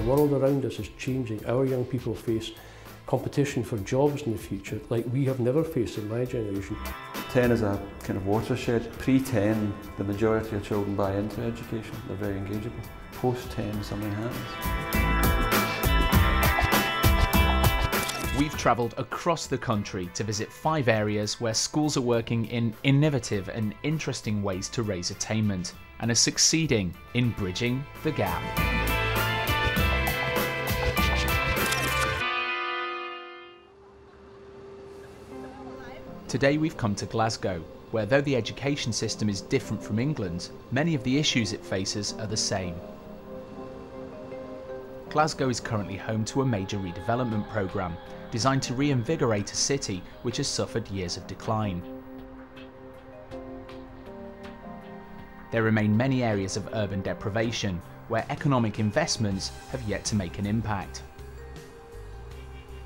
world around us is changing. Our young people face competition for jobs in the future like we have never faced in my generation. 10 is a kind of watershed. Pre-10, the majority of children buy into education. They're very engageable. Post-10, something happens. We've travelled across the country to visit 5 areas where schools are working in innovative and interesting ways to raise attainment and are succeeding in bridging the gap. Today we've come to Glasgow, where though the education system is different from England, many of the issues it faces are the same. Glasgow is currently home to a major redevelopment programme designed to reinvigorate a city which has suffered years of decline. There remain many areas of urban deprivation where economic investments have yet to make an impact.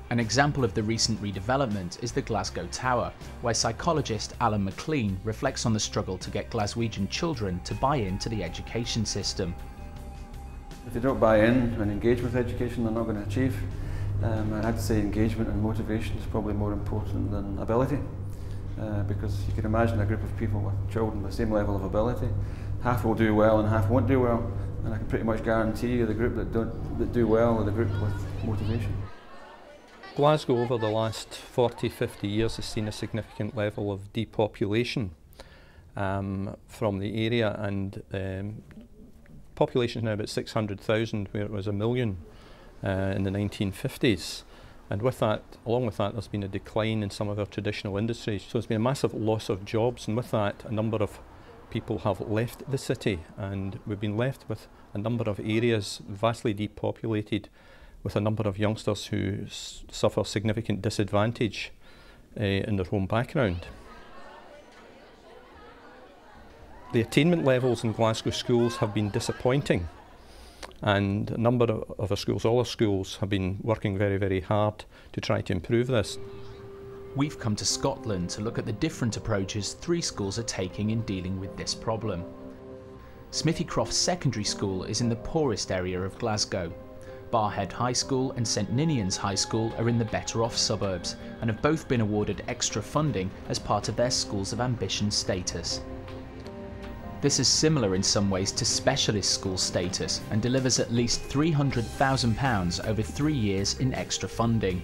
An example of the recent redevelopment is the Glasgow Tower, where psychologist Alan McLean reflects on the struggle to get Glaswegian children to buy into the education system. If they don't buy in and engage with education, they're not going to achieve. I'd say engagement and motivation is probably more important than ability, because you can imagine a group of people with children with the same level of ability. Half will do well and half won't do well, and I can pretty much guarantee you the group that do well are the group with motivation. Glasgow over the last 40-50 years has seen a significant level of depopulation from the area, and population is now about 600,000 where it was 1 million in the 1950s. And with that, along with that, there's been a decline in some of our traditional industries. So there's been a massive loss of jobs, and with that a number of people have left the city, and we've been left with a number of areas vastly depopulated, with a number of youngsters who suffer significant disadvantage in their home background. The attainment levels in Glasgow schools have been disappointing, and a number of our schools, all our schools, have been working very, very hard to try to improve this. We've come to Scotland to look at the different approaches 3 schools are taking in dealing with this problem. Smithycroft Secondary School is in the poorest area of Glasgow. Barhead High School and St Ninian's High School are in the better off suburbs and have both been awarded extra funding as part of their Schools of Ambition status. This is similar in some ways to specialist school status and delivers at least £300,000 over 3 years in extra funding.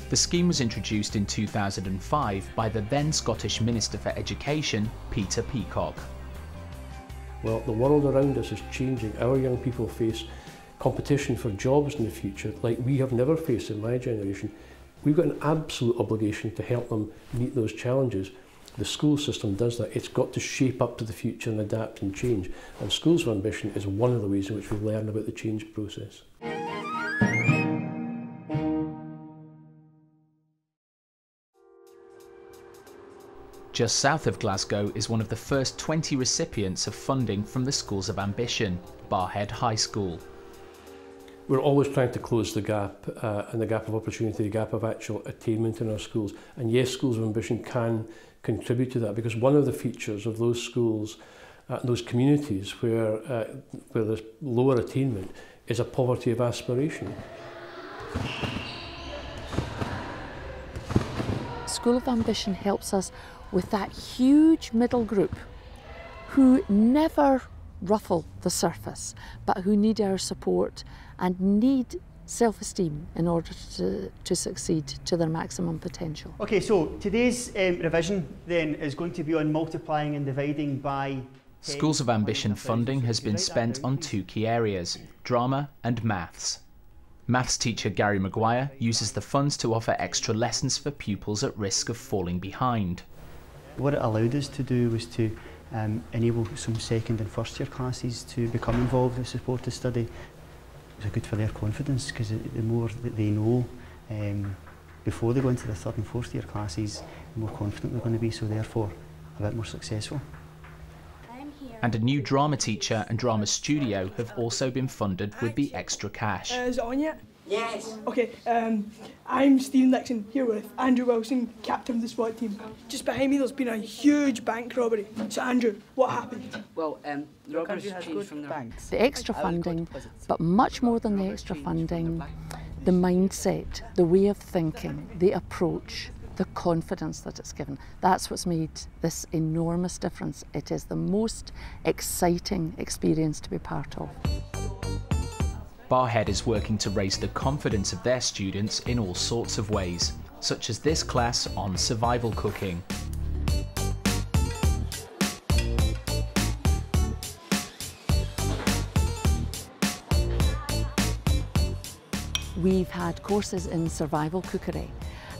The scheme was introduced in 2005 by the then Scottish Minister for Education, Peter Peacock. Well, the world around us is changing. Our young people face competition for jobs in the future like we have never faced in my generation. We've got an absolute obligation to help them meet those challenges. The school system does that. It's got to shape up to the future and adapt and change. And Schools of Ambition is one of the ways in which we learn about the change process. Just south of Glasgow is one of the first 20 recipients of funding from the Schools of Ambition, Barhead High School. We're always trying to close the gap, and the gap of opportunity, the gap of actual attainment in our schools. And yes, Schools of Ambition can contribute to that, because one of the features of those schools, those communities where there's lower attainment, is a poverty of aspiration. School of Ambition helps us with that huge middle group who never ruffle the surface, but who need our support and need self-esteem in order to succeed to their maximum potential. Okay, so today's revision then is going to be on multiplying and dividing by 10. Schools of Ambition funding has been spent on 2 key areas, drama and maths. Maths teacher Gary Maguire uses the funds to offer extra lessons for pupils at risk of falling behind. What it allowed us to do was to enable some second and first year classes to become involved in supported study. It was good for their confidence, because the more that they know before they go into the 3rd and 4th year classes, the more confident they're going to be, so therefore a bit more successful. And a new drama teacher and drama studio have also been funded with the extra cash. Is it on yet? Yes. Okay, I'm Stephen Dixon, here with Andrew Wilson, captain of the SWAT team. Just behind me there's been a huge bank robbery. So Andrew, what happened? Well, the robbers changed from their banks. The extra funding, but much more than the extra funding, the mindset, the way of thinking, the approach, the confidence that it's given. That's what's made this enormous difference. It is the most exciting experience to be part of. Barhead is working to raise the confidence of their students in all sorts of ways, such as this class on survival cooking. We've had courses in survival cookery,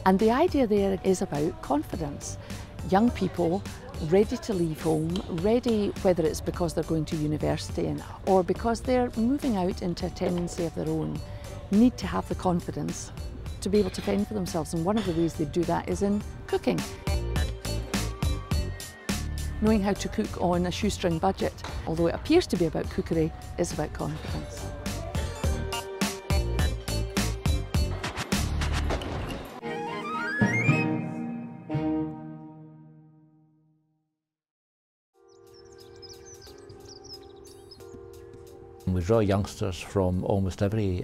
and the idea there is about confidence. Young people ready to leave home, ready whether it's because they're going to university or because they're moving out into a tenancy of their own, need to have the confidence to be able to fend for themselves, and one of the ways they do that is in cooking. Knowing how to cook on a shoestring budget, although it appears to be about cookery, is about confidence. We draw youngsters from almost every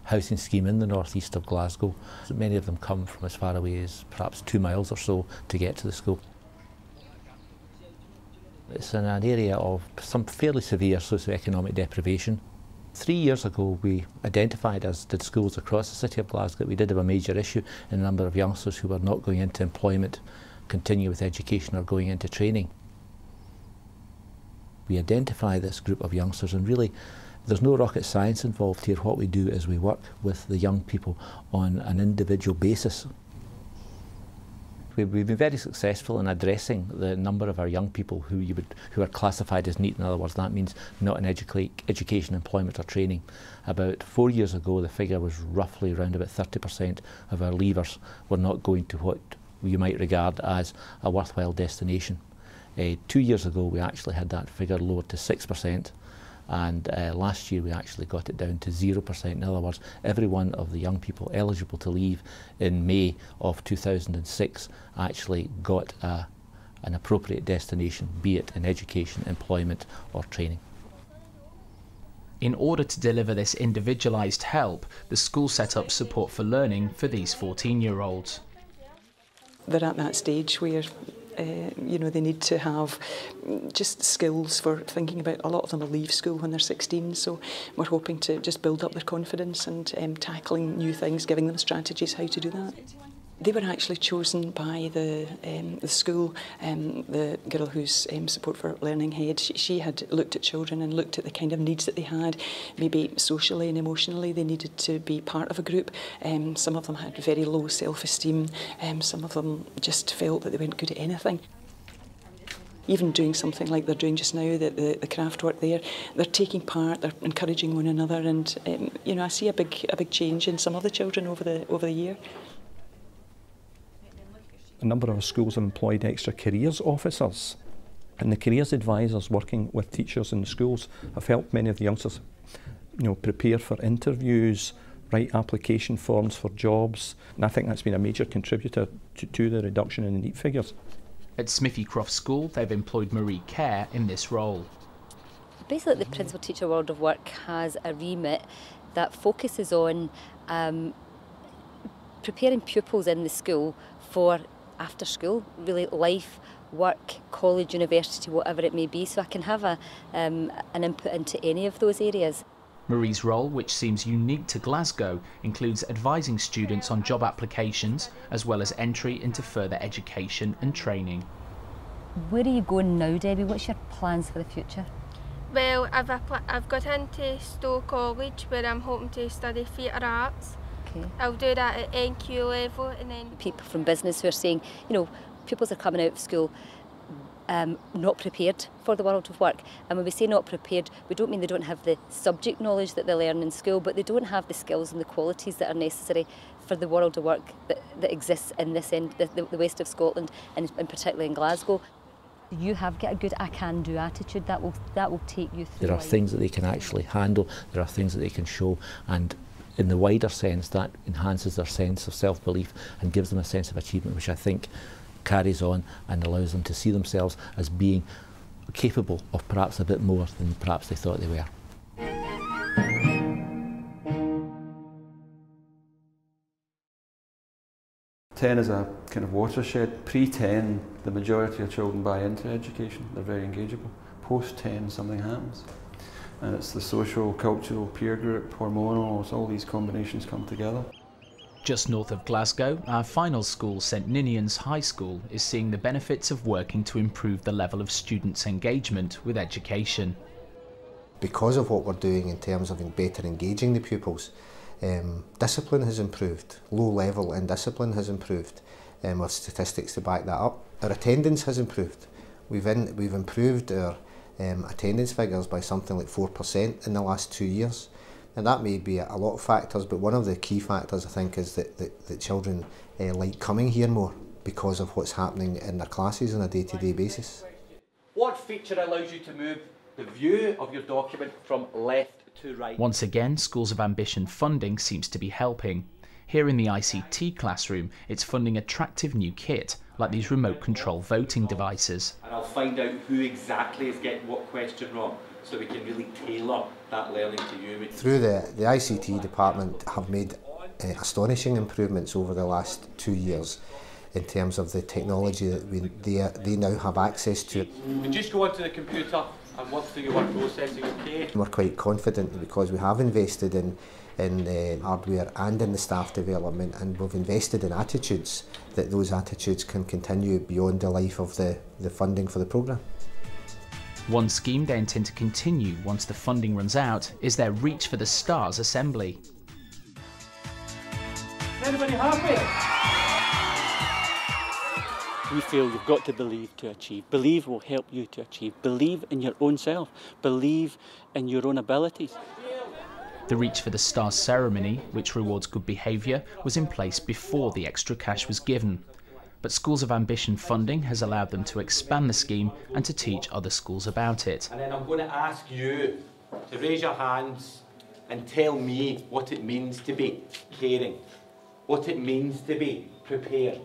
housing scheme in the northeast of Glasgow. Many of them come from as far away as perhaps 2 miles or so to get to the school. It's in an area of some fairly severe socioeconomic deprivation. 3 years ago we identified, as did schools across the city of Glasgow, we did have a major issue in a number of youngsters who were not going into employment, continue with education or going into training. We identify this group of youngsters, and really there's no rocket science involved here. What we do is we work with the young people on an individual basis. We've been very successful in addressing the number of our young people who are classified as NEET. In other words, that means not in education, employment or training. About 4 years ago the figure was roughly around about 30% of our leavers were not going to what you might regard as a worthwhile destination. 2 years ago we actually had that figure lowered to 6%, and last year we actually got it down to 0%. In other words, every one of the young people eligible to leave in May of 2006 actually got an appropriate destination, be it in education, employment or training. In order to deliver this individualised help, the school set up support for learning for these 14-year-olds. They're at that stage where they need to have just skills for thinking about. A lot of them will leave school when they're 16, so we're hoping to just build up their confidence and tackling new things, giving them strategies how to do that. They were actually chosen by the school. The girl who's support for learning head, she had looked at children and looked at the kind of needs that they had, maybe socially and emotionally they needed to be part of a group. Some of them had very low self-esteem, some of them just felt that they weren't good at anything. Even doing something like they're doing just now, the craft work there, they're taking part, they're encouraging one another, and I see a big change in some of the children over the year. A number of our schools have employed extra careers officers, and the careers advisors working with teachers in the schools have helped many of the youngsters prepare for interviews, write application forms for jobs, and I think that's been a major contributor to the reduction in the NEET figures. At Smithy Croft School they've employed Marie Kerr in this role. Basically the Principal Teacher World of Work has a remit that focuses on preparing pupils in the school for after school, really life, work, college, university, whatever it may be, so I can have an input into any of those areas. Marie's role, which seems unique to Glasgow, includes advising students on job applications as well as entry into further education and training. Where are you going now, Debbie? What's your plans for the future? Well, I've got into Stowe College where I'm hoping to study theatre arts. Okay. I'll do that at NQ level, and then people from business who are saying, pupils are coming out of school not prepared for the world of work. And when we say not prepared, we don't mean they don't have the subject knowledge that they learn in school, but they don't have the skills and the qualities that are necessary for the world of work that exists in this end, the west of Scotland, and particularly in Glasgow. You get a good I can do attitude that will take you through. There are things that they can actually handle, there are things that they can show, and in the wider sense, that enhances their sense of self-belief and gives them a sense of achievement, which I think carries on and allows them to see themselves as being capable of perhaps a bit more than perhaps they thought they were. '10 is a kind of watershed. Pre-10, the majority of children buy into education. They're very engageable. Post-10, something happens. And it's the social, cultural, peer group, hormonal, all these combinations come together. Just north of Glasgow, our final school, St Ninians High School, is seeing the benefits of working to improve the level of students' engagement with education. Because of what we're doing in terms of better engaging the pupils, discipline has improved, low level and discipline has improved, with statistics to back that up. Our attendance has improved. We've improved our attendance figures by something like 4% in the last 2 years. And that may be a lot of factors, but one of the key factors I think is that children like coming here more because of what's happening in their classes on a day-to-day basis. What feature allows you to move the view of your document from left to right? Once again, Schools of Ambition funding seems to be helping. Here in the ICT classroom, it's funding attractive new kit, like these remote control voting devices. And I'll find out who exactly is getting what question wrong, so we can really tailor that learning to you. Through the ICT department have made astonishing improvements over the last 2 years in terms of the technology that they now have access to. You just go onto the computer and work through your word processing, okay? We're quite confident because we have invested in hardware and in the staff development, and we've invested in attitudes, that those attitudes can continue beyond the life of the funding for the programme. One scheme they intend to continue once the funding runs out is their Reach for the Stars assembly. Is everybody happy? We feel you've got to believe to achieve. Believe will help you to achieve. Believe in your own self. Believe in your own abilities. The Reach for the Stars ceremony, which rewards good behaviour, was in place before the extra cash was given. But Schools of Ambition funding has allowed them to expand the scheme and to teach other schools about it. And then I'm going to ask you to raise your hands and tell me what it means to be caring, what it means to be prepared.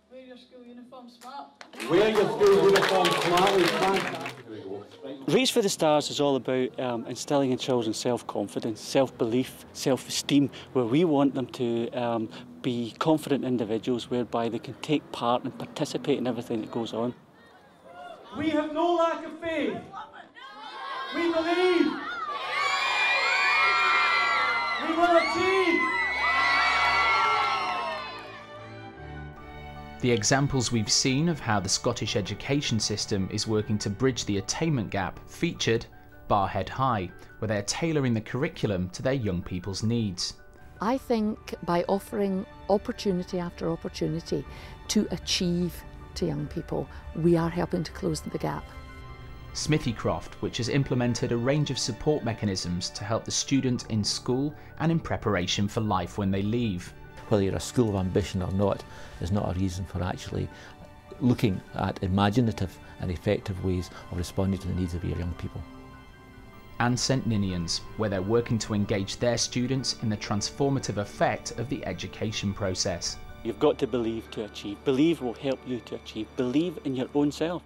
Wear your school uniform smart. Wear your school uniform smartly. Reach for the Stars is all about instilling in children self-confidence, self-belief, self-esteem, where we want them to be confident individuals whereby they can take part and participate in everything that goes on. We have no lack of faith. We believe. We will achieve. The examples we've seen of how the Scottish education system is working to bridge the attainment gap featured Barhead High, where they're tailoring the curriculum to their young people's needs. I think by offering opportunity after opportunity to achieve to young people, we are helping to close the gap. Smithycroft, which has implemented a range of support mechanisms to help the student in school and in preparation for life when they leave. Whether you're a school of ambition or not is not a reason for actually looking at imaginative and effective ways of responding to the needs of your young people. And St Ninians, where they're working to engage their students in the transformative effect of the education process. You've got to believe to achieve. Believe will help you to achieve. Believe in your own self.